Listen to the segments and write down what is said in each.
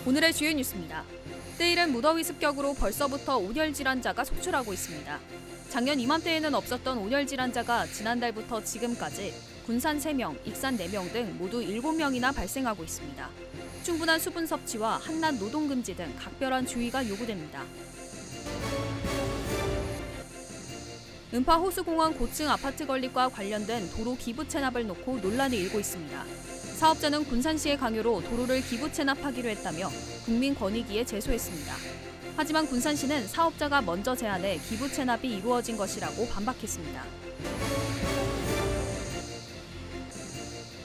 오늘의 주요 뉴스입니다. 때이른 무더위 습격으로 벌써부터 온열 질환자가 속출하고 있습니다. 작년 이맘때에는 없었던 온열 질환자가 지난달부터 지금까지 군산 3명, 익산 4명 등 모두 7명이나 발생하고 있습니다. 충분한 수분 섭취와 한낮 노동 금지 등 각별한 주의가 요구됩니다. 음파 호수공원 고층 아파트 건립과 관련된 도로 기부 체납을 놓고 논란이 일고 있습니다. 사업자는 군산시의 강요로 도로를 기부 체납하기로 했다며 국민권익위에 제소했습니다. 하지만 군산시는 사업자가 먼저 제안해 기부 체납이 이루어진 것이라고 반박했습니다.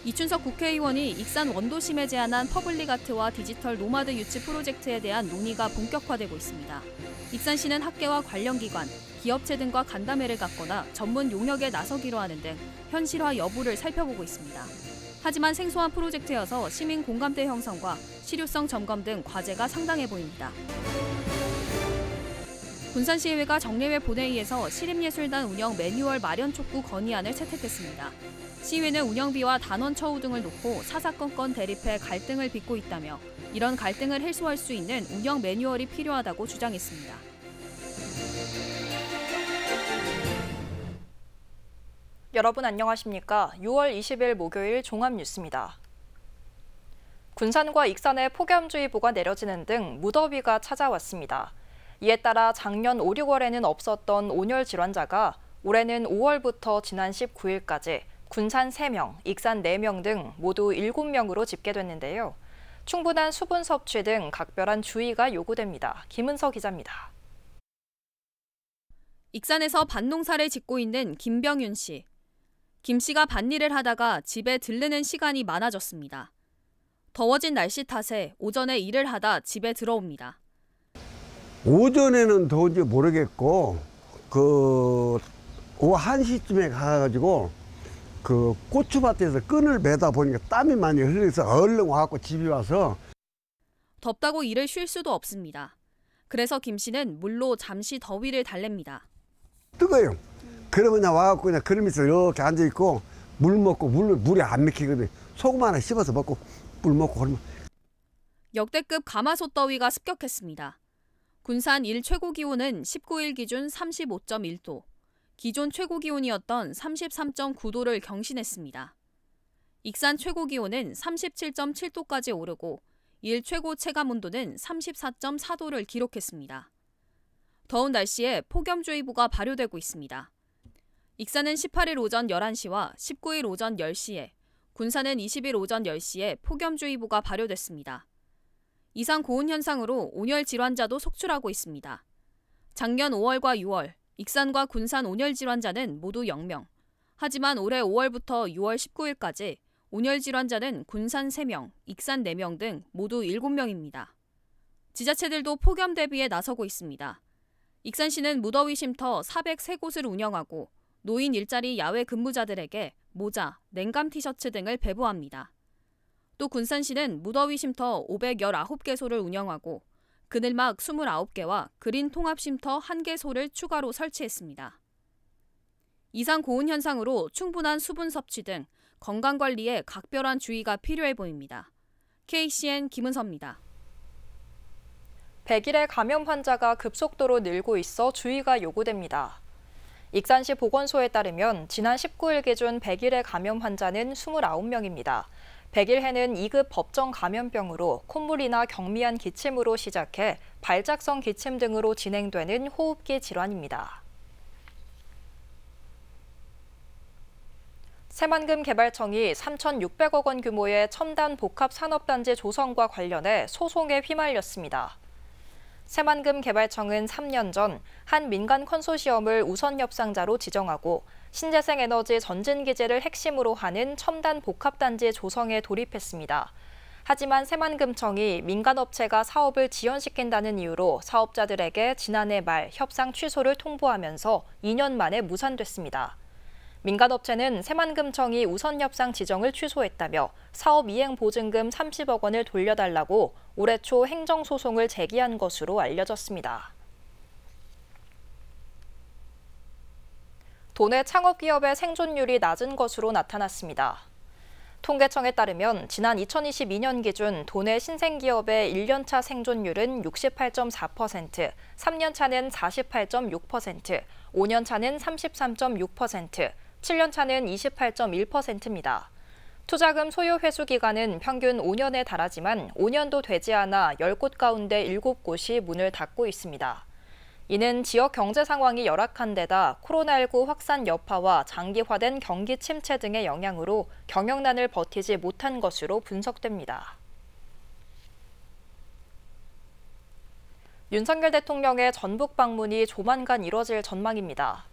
이춘석 국회의원이 익산 원도심에 제안한 퍼블릭 아트와 디지털 노마드 유치 프로젝트에 대한 논의가 본격화되고 있습니다. 익산시는 학계와 관련 기관, 기업체 등과 간담회를 갖거나 전문 용역에 나서기로 하는 등 현실화 여부를 살펴보고 있습니다. 하지만 생소한 프로젝트여서 시민 공감대 형성과 실효성 점검 등 과제가 상당해 보입니다. 군산시의회가 정례회 본회의에서 시립예술단 운영 매뉴얼 마련 촉구 건의안을 채택했습니다. 시의회는 운영비와 단원 처우 등을 놓고 사사건건 대립해 갈등을 빚고 있다며 이런 갈등을 해소할 수 있는 운영 매뉴얼이 필요하다고 주장했습니다. 여러분 안녕하십니까? 6월 20일 목요일 종합뉴스입니다. 군산과 익산에 폭염주의보가 내려지는 등 무더위가 찾아왔습니다. 이에 따라 작년 5, 6월에는 없었던 온열 질환자가 올해는 5월부터 지난 19일까지 군산 3명, 익산 4명 등 모두 7명으로 집계됐는데요. 충분한 수분 섭취 등 각별한 주의가 요구됩니다. 김은서 기자입니다. 익산에서 밭농사를 짓고 있는 김병윤 씨. 김 씨가 밭일을 하다가 집에 들르는 시간이 많아졌습니다. 더워진 날씨 탓에 오전에 일을 하다 집에 들어옵니다. 오전에는 더운지 모르겠고 오후 1시쯤에 가가지고 고추밭에서 끈을 매다 보니까 땀이 많이 흘러서 얼른 와갖고 집에 와서 덥다고 일을 쉴 수도 없습니다. 그래서 김 씨는 물로 잠시 더위를 달랩니다. 뜨거워요. 그러면 그냥 와갖고 그냥 그러면서 이렇게 앉아있고 물 먹고 물이 안 맥히거든요. 소금 하나 씹어서 먹고 물 먹고 그러면. 역대급 가마솥 더위가 습격했습니다. 군산 일 최고 기온은 19일 기준 35.1도, 기존 최고 기온이었던 33.9도를 경신했습니다. 익산 최고 기온은 37.7도까지 오르고 일 최고 체감 온도는 34.4도를 기록했습니다. 더운 날씨에 폭염주의보가 발효되고 있습니다. 익산은 18일 오전 11시와 19일 오전 10시에, 군산은 20일 오전 10시에 폭염주의보가 발효됐습니다. 이상 고온 현상으로 온열 질환자도 속출하고 있습니다. 작년 5월과 6월, 익산과 군산 온열 질환자는 모두 0명. 하지만 올해 5월부터 6월 19일까지 온열 질환자는 군산 3명, 익산 4명 등 모두 7명입니다. 지자체들도 폭염 대비에 나서고 있습니다. 익산시는 무더위 쉼터 403곳을 운영하고 노인 일자리 야외 근무자들에게 모자, 냉감 티셔츠 등을 배부합니다. 또 군산시는 무더위 쉼터 519개소를 운영하고 그늘막 29개와 그린 통합 쉼터 1개소를 추가로 설치했습니다. 이상 고온 현상으로 충분한 수분 섭취 등 건강관리에 각별한 주의가 필요해 보입니다. KCN 김은서입니다. 100일의 감염 환자가 급속도로 늘고 있어 주의가 요구됩니다. 익산시 보건소에 따르면 지난 19일 기준 100일의 감염 환자는 29명입니다. 100일해는 2급 법정 감염병으로 콧물이나 경미한 기침으로 시작해 발작성 기침 등으로 진행되는 호흡기 질환입니다. 새만금 개발청이 3,600억 원 규모의 첨단 복합산업단지 조성과 관련해 소송에 휘말렸습니다. 새만금 개발청은 3년 전 한 민간 컨소시엄을 우선 협상자로 지정하고 신재생 에너지 전진기지를 핵심으로 하는 첨단 복합단지 조성에 돌입했습니다. 하지만 새만금청이 민간업체가 사업을 지연시킨다는 이유로 사업자들에게 지난해 말 협상 취소를 통보하면서 2년 만에 무산됐습니다. 민간업체는 새만금청이 우선 협상 지정을 취소했다며 사업 이행 보증금 30억 원을 돌려달라고 올해 초 행정소송을 제기한 것으로 알려졌습니다. 도내 창업기업의 생존율이 낮은 것으로 나타났습니다. 통계청에 따르면 지난 2022년 기준 도내 신생기업의 1년차 생존율은 68.4%, 3년차는 48.6%, 5년차는 33.6%, 7년차는 28.1%입니다. 투자금 소요 회수 기간은 평균 5년에 달하지만 5년도 되지 않아 10곳 가운데 7곳이 문을 닫고 있습니다. 이는 지역 경제 상황이 열악한 데다 코로나19 확산 여파와 장기화된 경기 침체 등의 영향으로 경영난을 버티지 못한 것으로 분석됩니다. 윤석열 대통령의 전북 방문이 조만간 이뤄질 전망입니다.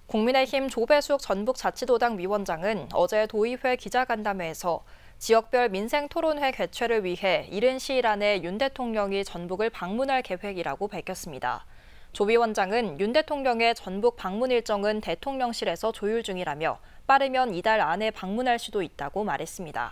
국민의힘 조배숙 전북자치도당 위원장은 어제 도의회 기자간담회에서 지역별 민생토론회 개최를 위해 이른 시일 안에 윤 대통령이 전북을 방문할 계획이라고 밝혔습니다. 조 위원장은 윤 대통령의 전북 방문 일정은 대통령실에서 조율 중이라며 빠르면 이달 안에 방문할 수도 있다고 말했습니다.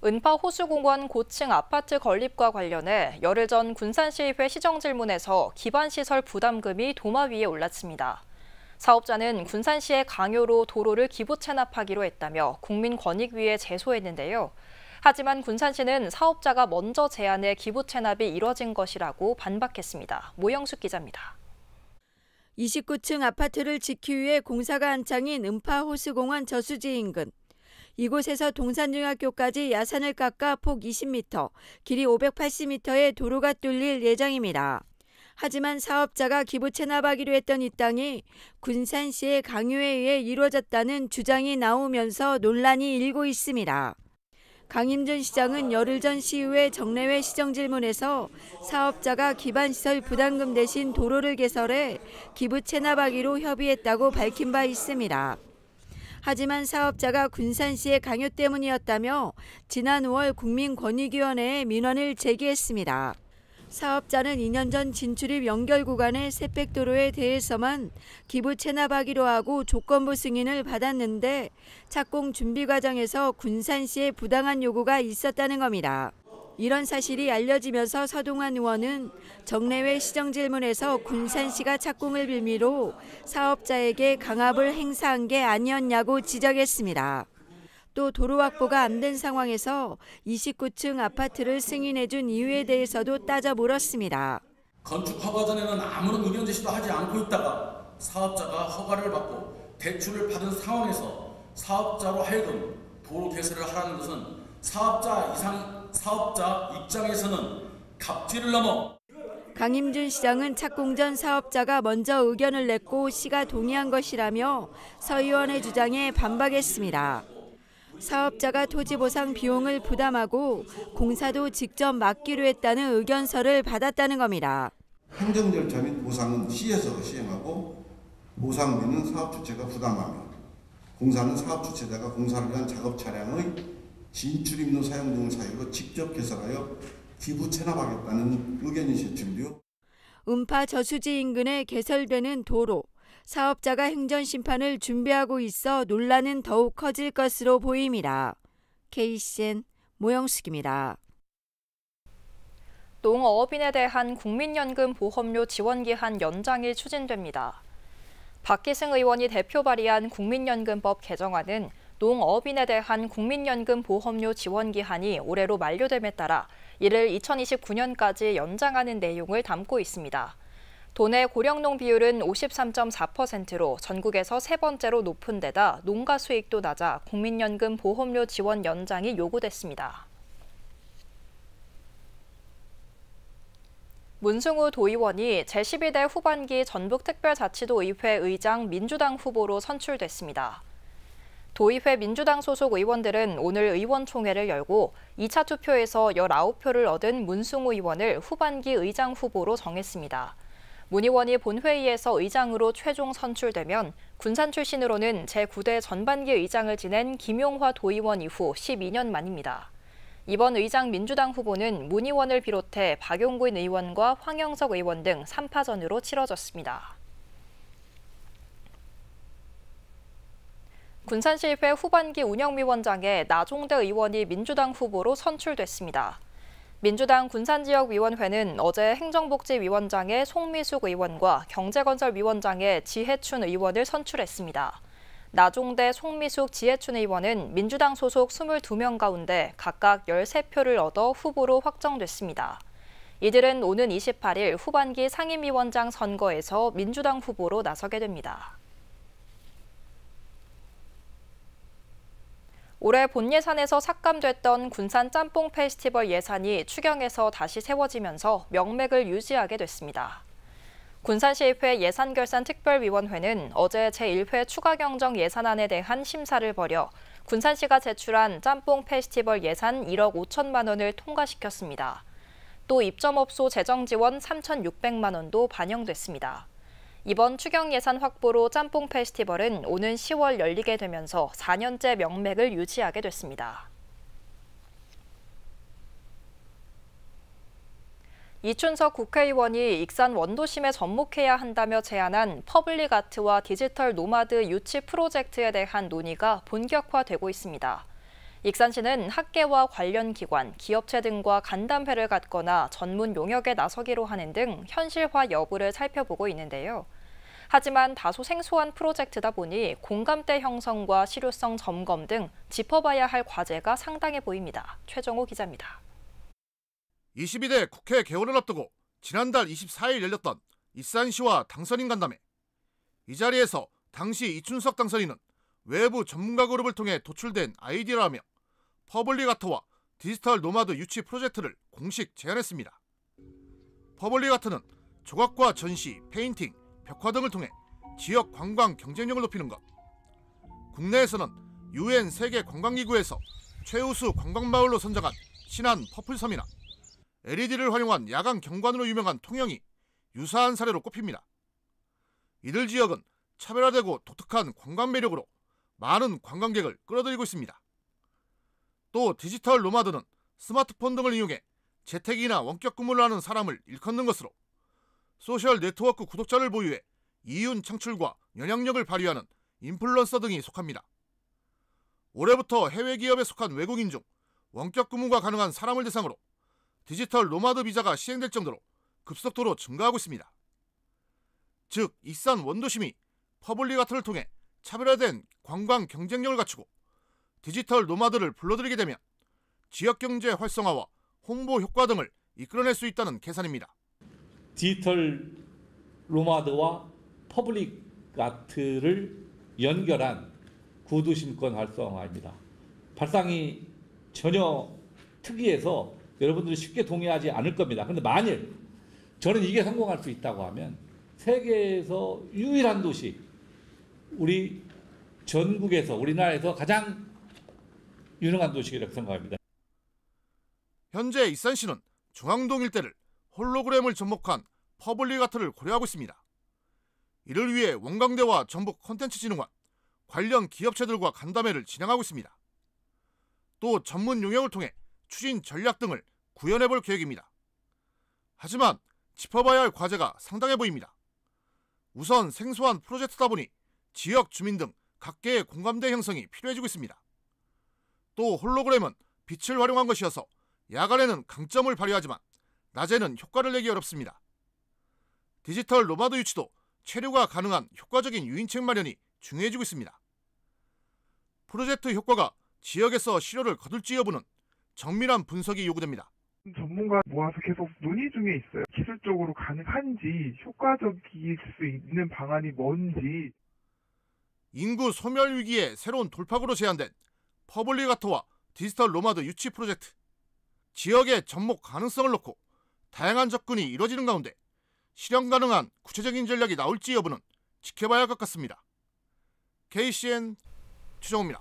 은파 호수공원 고층 아파트 건립과 관련해 열흘 전 군산시의회 시정질문에서 기반시설 부담금이 도마 위에 올랐습니다. 사업자는 군산시의 강요로 도로를 기부 체납하기로 했다며 국민권익위에 제소했는데요. 하지만 군산시는 사업자가 먼저 제안해 기부 체납이 이뤄진 것이라고 반박했습니다. 모영숙 기자입니다. 29층 아파트를 짓기 위해 공사가 한창인 은파 호수공원 저수지 인근. 이곳에서 동산중학교까지 야산을 깎아 폭 20m, 길이 580m의 도로가 뚫릴 예정입니다. 하지만 사업자가 기부 체납하기로 했던 이 땅이 군산시의 강요에 의해 이루어졌다는 주장이 나오면서 논란이 일고 있습니다. 강임준 시장은 열흘 전 시의회 정례회 시정질문에서 사업자가 기반시설 부담금 대신 도로를 개설해 기부 체납하기로 협의했다고 밝힌 바 있습니다. 하지만 사업자가 군산시의 강요 때문이었다며 지난 5월 국민권익위원회에 민원을 제기했습니다. 사업자는 2년 전 진출입 연결 구간의 새백도로에 대해서만 기부 체납하기로 하고 조건부 승인을 받았는데 착공 준비 과정에서 군산시의 부당한 요구가 있었다는 겁니다. 이런 사실이 알려지면서 서동환 의원은 정례회 시정질문에서 군산시가 착공을 빌미로 사업자에게 강압을 행사한 게 아니었냐고 지적했습니다. 또 도로 확보가 안 된 상황에서 29층 아파트를 승인해준 이유에 대해서도 따져 물었습니다. 건축 허가 전에는 아무런 의견 제시도 하지 않고 있다가 사업자가 허가를 받고 대출을 받은 상황에서 사업자로 하여금 도로 개설을 하라는 것은 사업자 입장에서는 갑질을 넘어. 강임준 시장은 착공 전 사업자가 먼저 의견을 냈고 시가 동의한 것이라며 서 의원의 주장에 반박했습니다. 사업자가 토지 보상 비용을 부담하고 공사도 직접 맡기로 했다는 의견서를 받았다는 겁니다. 행정 절차 및 보상은 시에서 시행하고 보상비는 사업 주체가 부담하며 공사는 사업 주체자가 공사를 위한 작업 차량의 진출입로 사용 등을 사유로 직접 개설하여 기부 체납하겠다는 의견이 제출되어 은파 저수지 인근에 개설되는 도로, 사업자가 행정심판을 준비하고 있어 논란은 더욱 커질 것으로 보입니다. KCN 모영숙입니다. 농어업인에 대한 국민연금 보험료 지원기한 연장이 추진됩니다. 박기승 의원이 대표 발의한 국민연금법 개정안은 농어업인에 대한 국민연금 보험료 지원기한이 올해로 만료됨에 따라 이를 2029년까지 연장하는 내용을 담고 있습니다. 도내 고령농 비율은 53.4%로 전국에서 세 번째로 높은 데다 농가 수익도 낮아 국민연금 보험료 지원 연장이 요구됐습니다. 문승우 도의원이 제12대 후반기 전북특별자치도의회 의장 민주당 후보로 선출됐습니다. 도의회 민주당 소속 의원들은 오늘 의원총회를 열고 2차 투표에서 19표를 얻은 문승우 의원을 후반기 의장 후보로 정했습니다. 문 의원이 본회의에서 의장으로 최종 선출되면 군산 출신으로는 제9대 전반기 의장을 지낸 김용화 도의원 이후 12년 만입니다. 이번 의장 민주당 후보는 문 의원을 비롯해 박용근 의원과 황영석 의원 등 3파전으로 치러졌습니다. 군산시의회 후반기 운영위원장에 나종대 의원이 민주당 후보로 선출됐습니다. 민주당 군산지역위원회는 어제 행정복지위원장에 송미숙 의원과 경제건설위원장에 지혜춘 의원을 선출했습니다. 나종대, 송미숙, 지혜춘 의원은 민주당 소속 22명 가운데 각각 13표를 얻어 후보로 확정됐습니다. 이들은 오는 28일 후반기 상임위원장 선거에서 민주당 후보로 나서게 됩니다. 올해 본 예산에서 삭감됐던 군산 짬뽕 페스티벌 예산이 추경에서 다시 세워지면서 명맥을 유지하게 됐습니다. 군산시의회 예산결산특별위원회는 어제 제1회 추가경정 예산안에 대한 심사를 벌여 군산시가 제출한 짬뽕 페스티벌 예산 1억 5천만 원을 통과시켰습니다. 또 입점업소 재정지원 3,600만 원도 반영됐습니다. 이번 추경 예산 확보로 짬뽕 페스티벌은 오는 10월 열리게 되면서 4년째 명맥을 유지하게 됐습니다. 이춘석 국회의원이 익산 원도심에 접목해야 한다며 제안한 퍼블릭 아트와 디지털 노마드 유치 프로젝트에 대한 논의가 본격화되고 있습니다. 익산시는 학계와 관련 기관, 기업체 등과 간담회를 갖거나 전문 용역에 나서기로 하는 등 현실화 여부를 살펴보고 있는데요. 하지만 다소 생소한 프로젝트다 보니 공감대 형성과 실효성 점검 등 짚어봐야 할 과제가 상당해 보입니다. 최정호 기자입니다. 22대 국회 개원을 앞두고 지난달 24일 열렸던 익산시와 당선인 간담회. 이 자리에서 당시 이춘석 당선인은 외부 전문가 그룹을 통해 도출된 아이디어라며 퍼블릭 아트와 디지털 노마드 유치 프로젝트를 공식 제안했습니다. 퍼블릭 아트는 조각과 전시, 페인팅, 벽화 등을 통해 지역 관광 경쟁력을 높이는 것. 국내에서는 UN 세계관광기구에서 최우수 관광마을로 선정한 신안 퍼플섬이나 LED를 활용한 야간 경관으로 유명한 통영이 유사한 사례로 꼽힙니다. 이들 지역은 차별화되고 독특한 관광 매력으로 많은 관광객을 끌어들이고 있습니다. 또 디지털 노마드는 스마트폰 등을 이용해 재택이나 원격 근무를 하는 사람을 일컫는 것으로 소셜 네트워크 구독자를 보유해 이윤 창출과 영향력을 발휘하는 인플루언서 등이 속합니다. 올해부터 해외 기업에 속한 외국인 중 원격 근무가 가능한 사람을 대상으로 디지털 노마드 비자가 시행될 정도로 급속도로 증가하고 있습니다. 즉, 익산 원도심이 퍼블릭 아트를 통해 차별화된 관광 경쟁력을 갖추고 디지털 노마드를 불러들이게 되면 지역 경제 활성화와 홍보 효과 등을 이끌어낼 수 있다는 계산입니다. 디지털 노마드와 퍼블릭 아트를 연결한 구도심권 활성화입니다. 발상이 전혀 특이해서 여러분들이 쉽게 동의하지 않을 겁니다. 그런데 만일 저는 이게 성공할 수 있다고 하면 세계에서 유일한 도시, 우리 전국에서 우리나라에서 가장 유능한 도시라고 생각합니다. 현재 익산시는 중앙동 일대를 홀로그램을 접목한 퍼블릭 아트를 고려하고 있습니다. 이를 위해 원광대와 전북 콘텐츠진흥원, 관련 기업체들과 간담회를 진행하고 있습니다. 또 전문 용역을 통해 추진 전략 등을 구현해볼 계획입니다. 하지만 짚어봐야 할 과제가 상당해 보입니다. 우선 생소한 프로젝트다 보니 지역 주민 등 각계의 공감대 형성이 필요해지고 있습니다. 또 홀로그램은 빛을 활용한 것이어서 야간에는 강점을 발휘하지만 낮에는 효과를 내기 어렵습니다. 디지털 노마드 유치도 체류가 가능한 효과적인 유인책 마련이 중요해지고 있습니다. 프로젝트 효과가 지역에서 실효를 거둘지 여부는 정밀한 분석이 요구됩니다. 전문가 모아서 계속 논의 중에 있어요. 기술적으로 가능한지, 효과적일 수 있는 방안이 뭔지. 인구 소멸 위기에 새로운 돌파구로 제안된 퍼블릭 아트와 디지털 노마드 유치 프로젝트. 지역의 접목 가능성을 놓고 다양한 접근이 이뤄지는 가운데 실현 가능한 구체적인 전략이 나올지 여부는 지켜봐야 할 것 같습니다. KCN 최정호입니다.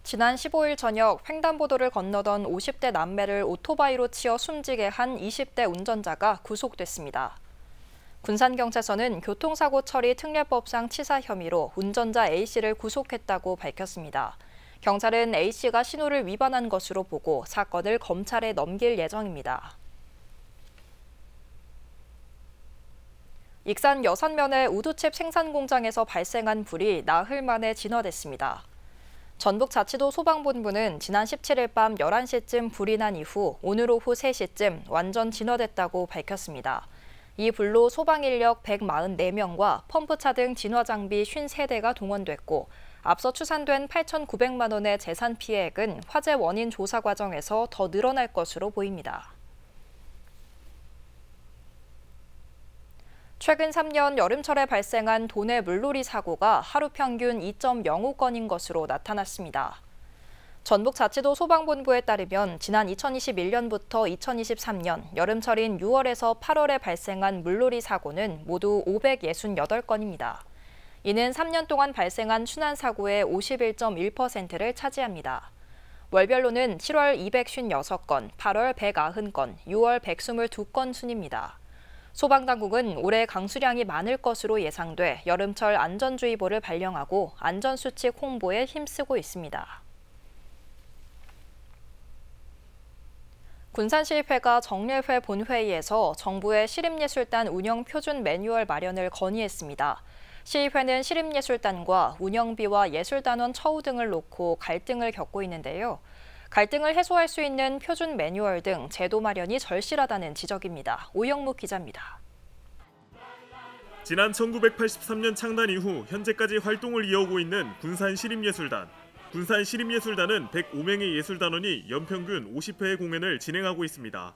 지난 15일 저녁 횡단보도를 건너던 50대 남매를 오토바이로 치어 숨지게 한 20대 운전자가 구속됐습니다. 군산경찰서는 교통사고 처리 특례법상 치사 혐의로 운전자 A씨를 구속했다고 밝혔습니다. 경찰은 A씨가 신호를 위반한 것으로 보고 사건을 검찰에 넘길 예정입니다. 익산 여산면의 우두칩 생산 공장에서 발생한 불이 나흘 만에 진화됐습니다. 전북자치도 소방본부는 지난 17일 밤 11시쯤 불이 난 이후 오늘 오후 3시쯤 완전 진화됐다고 밝혔습니다. 이 불로 소방인력 144명과 펌프차 등 진화장비 53대가 동원됐고 앞서 추산된 8,900만 원의 재산 피해액은 화재 원인 조사 과정에서 더 늘어날 것으로 보입니다. 최근 3년 여름철에 발생한 도내 물놀이 사고가 하루 평균 2.05건인 것으로 나타났습니다. 전북자치도 소방본부에 따르면 지난 2021년부터 2023년 여름철인 6월에서 8월에 발생한 물놀이 사고는 모두 568건입니다. 이는 3년 동안 발생한 순환사고의 51.1%를 차지합니다. 월별로는 7월 256건, 8월 190건, 6월 122건 순입니다. 소방당국은 올해 강수량이 많을 것으로 예상돼 여름철 안전주의보를 발령하고 안전수칙 홍보에 힘쓰고 있습니다. 군산시의회가 정례회 본회의에서 정부의 시립예술단 운영 표준 매뉴얼 마련을 건의했습니다. 시의회는 시립예술단과 운영비와 예술단원 처우 등을 놓고 갈등을 겪고 있는데요. 갈등을 해소할 수 있는 표준 매뉴얼 등 제도 마련이 절실하다는 지적입니다. 오영묵 기자입니다. 지난 1983년 창단 이후 현재까지 활동을 이어오고 있는 군산시립예술단. 군산시립예술단은 105명의 예술단원이 연평균 50회의 공연을 진행하고 있습니다.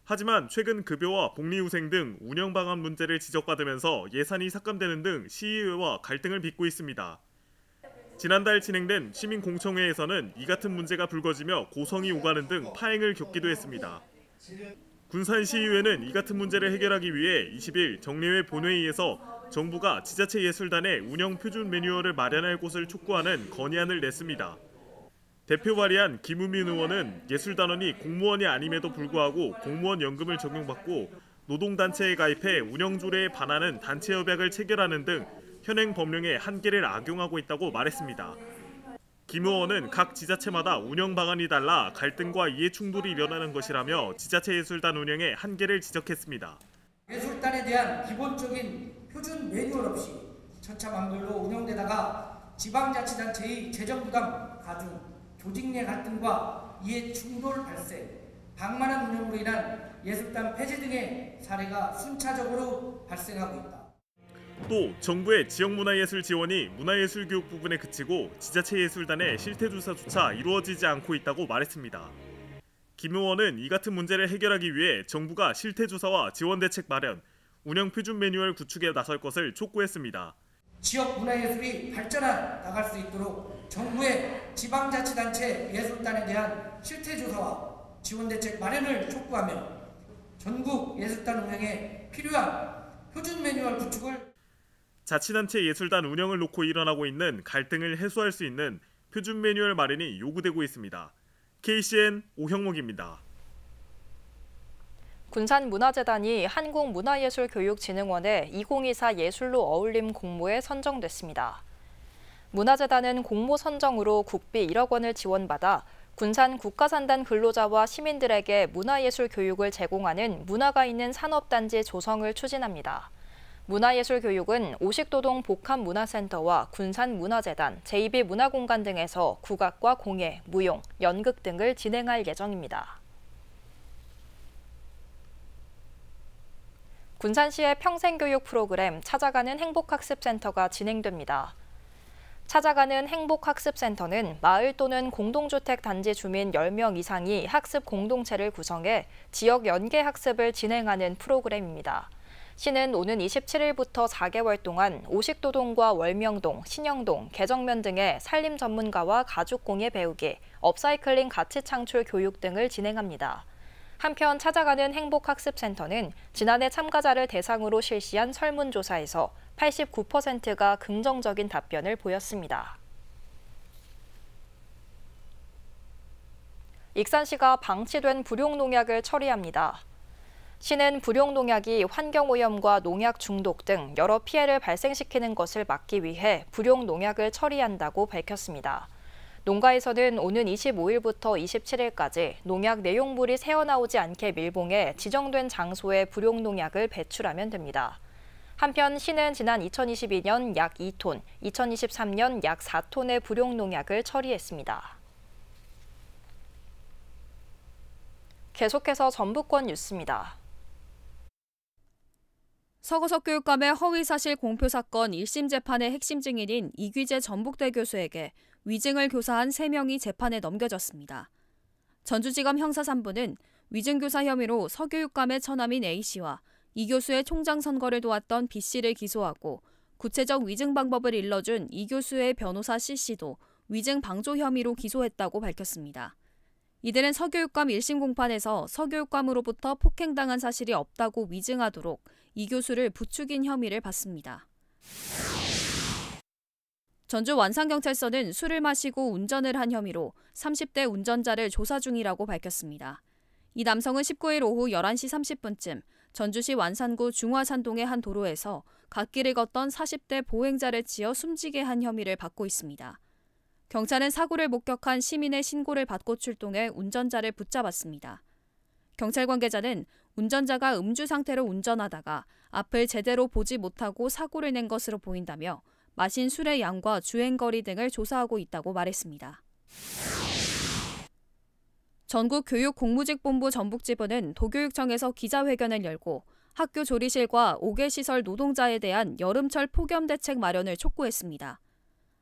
하지만 최근 급여와 복리후생 등 운영 방안 문제를 지적받으면서 예산이 삭감되는 등 시의회와 갈등을 빚고 있습니다. 지난달 진행된 시민공청회에서는 이 같은 문제가 불거지며 고성이 오가는 등 파행을 겪기도 했습니다. 군산시의회는 이 같은 문제를 해결하기 위해 20일 정례회 본회의에서 정부가 지자체 예술단의 운영 표준 매뉴얼을 마련할 곳을 촉구하는 건의안을 냈습니다. 대표 발의한 김우민 의원은 예술단원이 공무원이 아님에도 불구하고 공무원 연금을 적용받고 노동단체에 가입해 운영조례에 반하는 단체협약을 체결하는 등 현행 법령의 한계를 악용하고 있다고 말했습니다. 김 의원은 각 지자체마다 운영 방안이 달라 갈등과 이해 충돌이 일어나는 것이라며 지자체 예술단 운영의 한계를 지적했습니다. 예술단에 대한 기본적인 표준 매뉴얼 없이 천차만별로 운영되다가 지방자치단체의 재정 부담 가중, 조직 내 갈등과 이해 충돌 발생, 방만한 운영으로 인한 예술단 폐지 등의 사례가 순차적으로 발생하고 있다. 또 정부의 지역문화예술 지원이 문화예술 교육 부분에 그치고 지자체 예술단의 실태조사조차 이루어지지 않고 있다고 말했습니다. 김 의원은 이 같은 문제를 해결하기 위해 정부가 실태조사와 지원대책 마련, 운영 표준 매뉴얼 구축에 나설 것을 촉구했습니다. 지역 문화예술이 발전해 나갈 수 있도록 정부의 지방자치단체 예술단에 대한 실태조사와 지원대책 마련을 촉구하며 전국 예술단 운영에 필요한 표준 매뉴얼 구축을 자치단체 예술단 운영을 놓고 일어나고 있는 갈등을 해소할 수 있는 표준 매뉴얼 마련이 요구되고 있습니다. KCN 오형목입니다. 군산문화재단이 한국문화예술교육진흥원의 2024 예술로 어울림 공모에 선정됐습니다. 문화재단은 공모 선정으로 국비 1억 원을 지원받아 군산 국가산단 근로자와 시민들에게 문화예술 교육을 제공하는 문화가 있는 산업단지 조성을 추진합니다. 문화예술 교육은 오식도동 복합문화센터와 군산문화재단, 제2비문화공간 등에서 국악과 공예, 무용, 연극 등을 진행할 예정입니다. 군산시의 평생교육 프로그램 찾아가는 행복학습센터가 진행됩니다. 찾아가는 행복학습센터는 마을 또는 공동주택 단지 주민 10명 이상이 학습 공동체를 구성해 지역 연계 학습을 진행하는 프로그램입니다. 시는 오는 27일부터 4개월 동안 오식도동과 월명동, 신영동, 개정면 등의 산림 전문가와 가죽공예 배우기, 업사이클링 가치 창출 교육 등을 진행합니다. 한편 찾아가는 행복학습센터는 지난해 참가자를 대상으로 실시한 설문조사에서 89%가 긍정적인 답변을 보였습니다. 익산시가 방치된 불용농약을 처리합니다. 시는 불용농약이 환경오염과 농약 중독 등 여러 피해를 발생시키는 것을 막기 위해 불용농약을 처리한다고 밝혔습니다. 농가에서는 오는 25일부터 27일까지 농약 내용물이 새어나오지 않게 밀봉해 지정된 장소에 불용농약을 배출하면 됩니다. 한편 시는 지난 2022년 약 2톤, 2023년 약 4톤의 불용 농약을 처리했습니다. 계속해서 전북권 뉴스입니다. 서거석 교육감의 허위사실 공표 사건 1심 재판의 핵심 증인인 이귀재 전북대 교수에게 위증을 교사한 3명이 재판에 넘겨졌습니다. 전주지검 형사 3부는 위증교사 혐의로 서 교육감의 처남인 A씨와 이 교수의 총장 선거를 도왔던 B씨를 기소하고 구체적 위증 방법을 일러준 이 교수의 변호사 C씨도 위증 방조 혐의로 기소했다고 밝혔습니다. 이들은 서 교육감 1심 공판에서 서 교육감으로부터 폭행당한 사실이 없다고 위증하도록 이 교수를 부추긴 혐의를 받습니다. 전주 완산경찰서는 술을 마시고 운전을 한 혐의로 30대 운전자를 조사 중이라고 밝혔습니다. 이 남성은 19일 오후 11시 30분쯤 전주시 완산구 중화산동의 한 도로에서 갓길을 걷던 40대 보행자를 치어 숨지게 한 혐의를 받고 있습니다. 경찰은 사고를 목격한 시민의 신고를 받고 출동해 운전자를 붙잡았습니다. 경찰 관계자는 운전자가 음주 상태로 운전하다가 앞을 제대로 보지 못하고 사고를 낸 것으로 보인다며 마신 술의 양과 주행거리 등을 조사하고 있다고 말했습니다. 전국교육공무직본부 전북지부는 도교육청에서 기자회견을 열고 학교 조리실과 5개 시설 노동자에 대한 여름철 폭염 대책 마련을 촉구했습니다.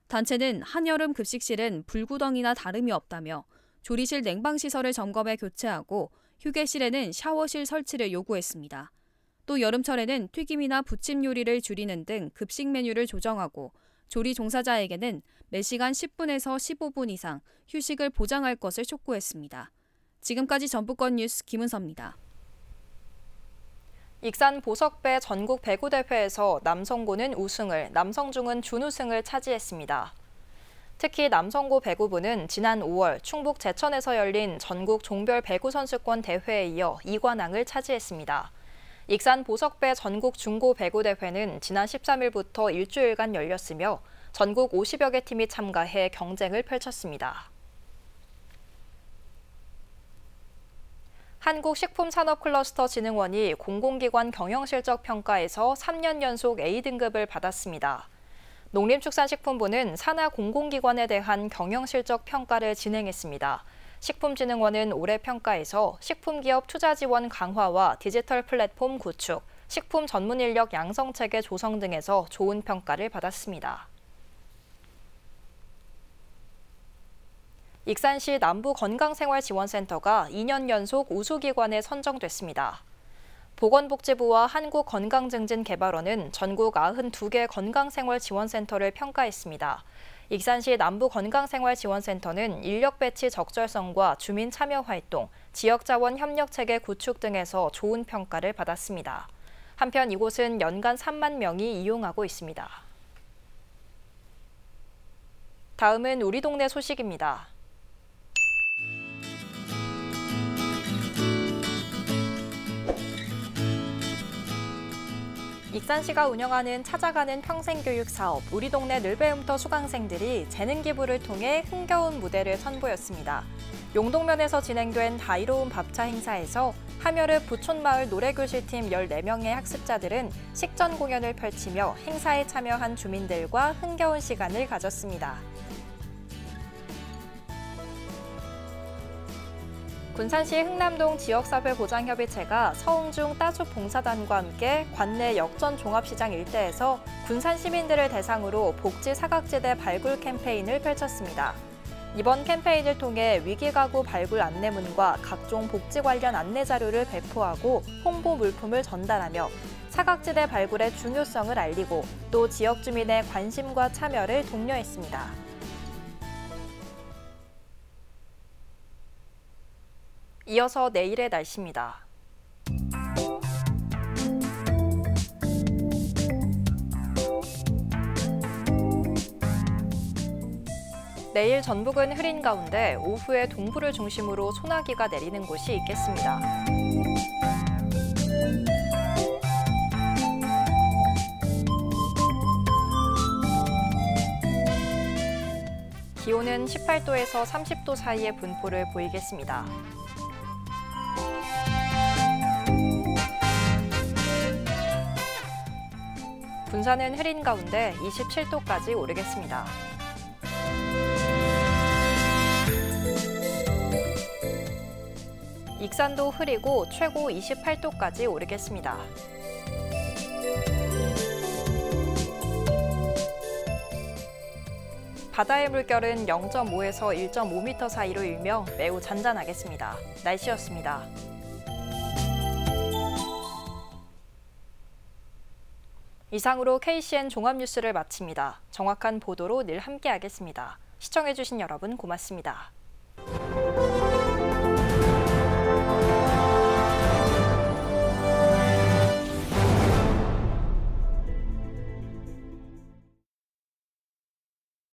단체는 한여름 급식실은 불구덩이나 다름이 없다며 조리실 냉방시설을 점검해 교체하고 휴게실에는 샤워실 설치를 요구했습니다. 또 여름철에는 튀김이나 부침 요리를 줄이는 등 급식 메뉴를 조정하고 조리 종사자에게는 매시간 10분에서 15분 이상 휴식을 보장할 것을 촉구했습니다. 지금까지 전북권 뉴스 김은서입니다. 익산 보석배 전국 배구 대회에서 남성고는 우승을, 남성중은 준우승을 차지했습니다. 특히 남성고 배구부는 지난 5월 충북 제천에서 열린 전국 종별 배구 선수권 대회에 이어 2관왕을 차지했습니다. 익산 보석배 전국 중고 배구 대회는 지난 13일부터 일주일간 열렸으며 전국 50여 개 팀이 참가해 경쟁을 펼쳤습니다. 한국식품산업클러스터진흥원이 공공기관 경영실적평가에서 3년 연속 A등급을 받았습니다. 농림축산식품부는 산하 공공기관에 대한 경영실적평가를 진행했습니다. 식품진흥원은 올해 평가에서 식품기업 투자지원 강화와 디지털 플랫폼 구축, 식품 전문 인력 양성체계 조성 등에서 좋은 평가를 받았습니다. 익산시 남부건강생활지원센터가 2년 연속 우수기관에 선정됐습니다. 보건복지부와 한국건강증진개발원은 전국 92개 건강생활지원센터를 평가했습니다. 익산시 남부건강생활지원센터는 인력 배치 적절성과 주민 참여 활동, 지역자원 협력체계 구축 등에서 좋은 평가를 받았습니다. 한편 이곳은 연간 3만 명이 이용하고 있습니다. 다음은 우리 동네 소식입니다. 익산시가 운영하는 찾아가는 평생교육 사업 우리 동네 늘배움터 수강생들이 재능 기부를 통해 흥겨운 무대를 선보였습니다. 용동면에서 진행된 다이로운 밥차 행사에서 하멸읍 부촌마을 노래교실팀 14명의 학습자들은 식전 공연을 펼치며 행사에 참여한 주민들과 흥겨운 시간을 가졌습니다. 군산시 흥남동 지역사회보장협의체가 서흥중 따숩봉사단과 함께 관내 역전 종합시장 일대에서 군산 시민들을 대상으로 복지 사각지대 발굴 캠페인을 펼쳤습니다. 이번 캠페인을 통해 위기가구 발굴 안내문과 각종 복지 관련 안내 자료를 배포하고 홍보 물품을 전달하며 사각지대 발굴의 중요성을 알리고 또 지역 주민의 관심과 참여를 독려했습니다. 이어서 내일의 날씨입니다. 내일 전북은 흐린 가운데 오후에 동부를 중심으로 소나기가 내리는 곳이 있겠습니다. 기온은 18도에서 30도 사이의 분포를 보이겠습니다. 군산은 흐린 가운데 27도까지 오르겠습니다. 익산도 흐리고 최고 28도까지 오르겠습니다. 바다의 물결은 0.5에서 1.5m 사이로 일며 매우 잔잔하겠습니다. 날씨였습니다. 이상으로 KCN 종합뉴스를 마칩니다. 정확한 보도로 늘 함께하겠습니다. 시청해주신 여러분 고맙습니다.